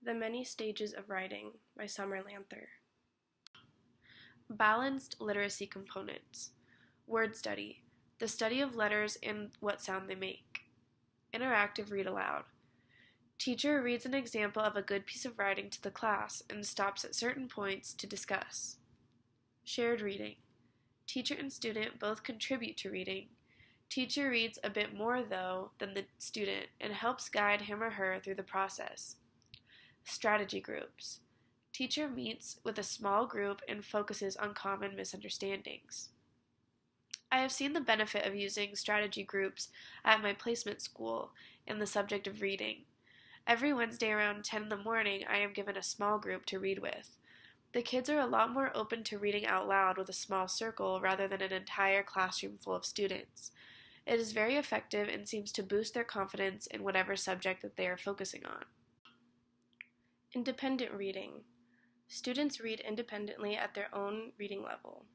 The Many Stages of Writing by Summer Lanther. Balanced literacy components. Word study. The study of letters and what sound they make. Interactive read aloud. Teacher reads an example of a good piece of writing to the class and stops at certain points to discuss. Shared reading. Teacher and student both contribute to reading. Teacher reads a bit more, though, than the student and helps guide him or her through the process. Strategy groups. Teacher meets with a small group and focuses on common misunderstandings. I have seen the benefit of using strategy groups at my placement school in the subject of reading. Every Wednesday around 10 in the morning, I am given a small group to read with. The kids are a lot more open to reading out loud with a small circle rather than an entire classroom full of students. It is very effective and seems to boost their confidence in whatever subject that they are focusing on. Independent reading. Students read independently at their own reading level.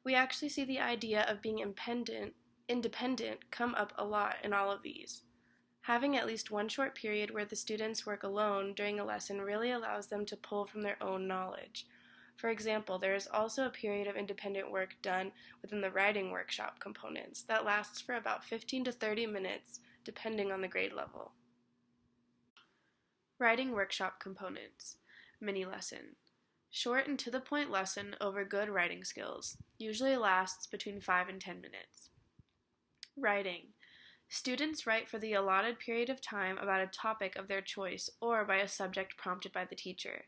We actually see the idea of being independent come up a lot in all of these. Having at least one short period where the students work alone during a lesson really allows them to pull from their own knowledge. For example, there is also a period of independent work done within the writing workshop components that lasts for about 15 to 30 minutes, depending on the grade level. Writing workshop components. Mini lesson. Short and to-the-point lesson over good writing skills. Usually lasts between 5 and 10 minutes. Writing. Students write for the allotted period of time about a topic of their choice or by a subject prompted by the teacher.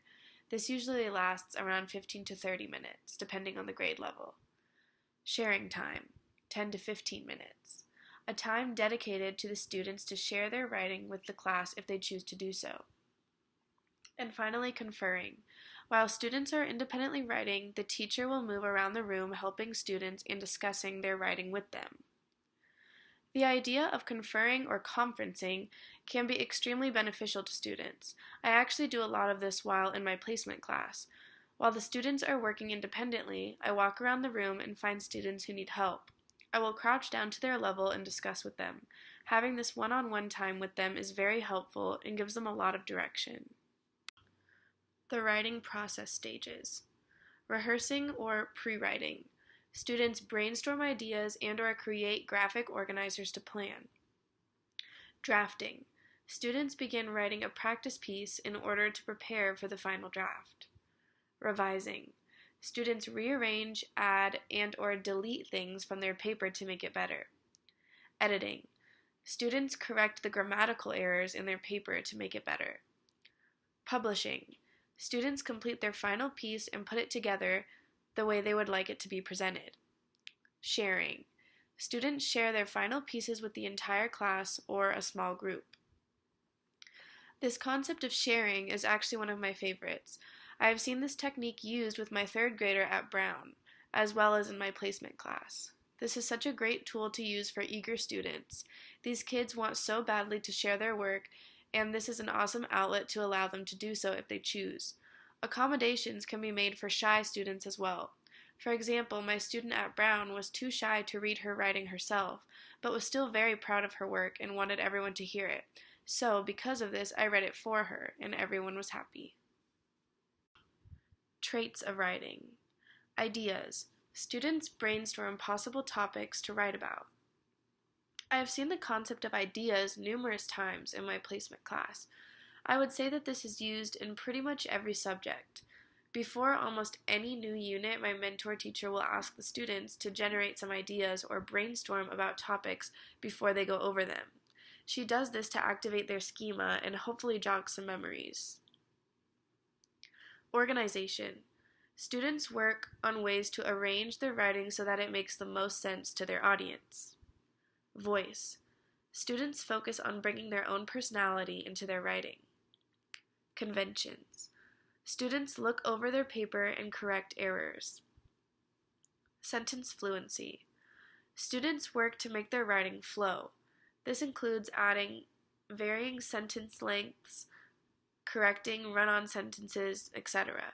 This usually lasts around 15 to 30 minutes, depending on the grade level. Sharing time. 10 to 15 minutes. A time dedicated to the students to share their writing with the class if they choose to do so. And finally, conferring. While students are independently writing, the teacher will move around the room helping students and discussing their writing with them. The idea of conferring or conferencing can be extremely beneficial to students. I actually do a lot of this while in my placement class. While the students are working independently, I walk around the room and find students who need help. I will crouch down to their level and discuss with them. Having this one-on-one time with them is very helpful and gives them a lot of direction. The writing process stages. Rehearsing or pre-writing. Students brainstorm ideas and/or create graphic organizers to plan. Drafting. Students begin writing a practice piece in order to prepare for the final draft. Revising. Students rearrange, add, and/or delete things from their paper to make it better. Editing. Students correct the grammatical errors in their paper to make it better. Publishing. Students complete their final piece and put it together the way they would like it to be presented. Sharing. Students share their final pieces with the entire class or a small group. This concept of sharing is actually one of my favorites. I have seen this technique used with my third grader at Brown, as well as in my placement class. This is such a great tool to use for eager students. These kids want so badly to share their work, and this is an awesome outlet to allow them to do so if they choose. Accommodations can be made for shy students as well. For example, my student at Brown was too shy to read her writing herself, but was still very proud of her work and wanted everyone to hear it. So, because of this, I read it for her, and everyone was happy. Traits of writing. Ideas. Students brainstorm possible topics to write about. I have seen the concept of ideas numerous times in my placement class. I would say that this is used in pretty much every subject. Before almost any new unit, my mentor teacher will ask the students to generate some ideas or brainstorm about topics before they go over them. She does this to activate their schema and hopefully jog some memories. Organization. Students work on ways to arrange their writing so that it makes the most sense to their audience. Voice. Students focus on bringing their own personality into their writing. Conventions. Students look over their paper and correct errors. Sentence fluency. Students work to make their writing flow. This includes adding varying sentence lengths, correcting run-on sentences, etc.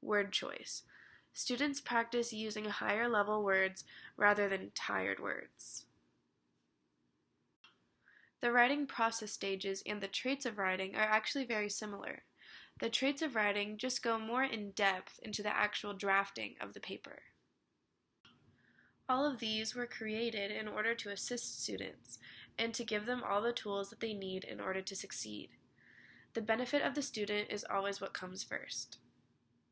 Word choice. Students practice using higher level words rather than tired words. The writing process stages and the traits of writing are actually very similar. The traits of writing just go more in depth into the actual drafting of the paper. All of these were created in order to assist students and to give them all the tools that they need in order to succeed. The benefit of the student is always what comes first.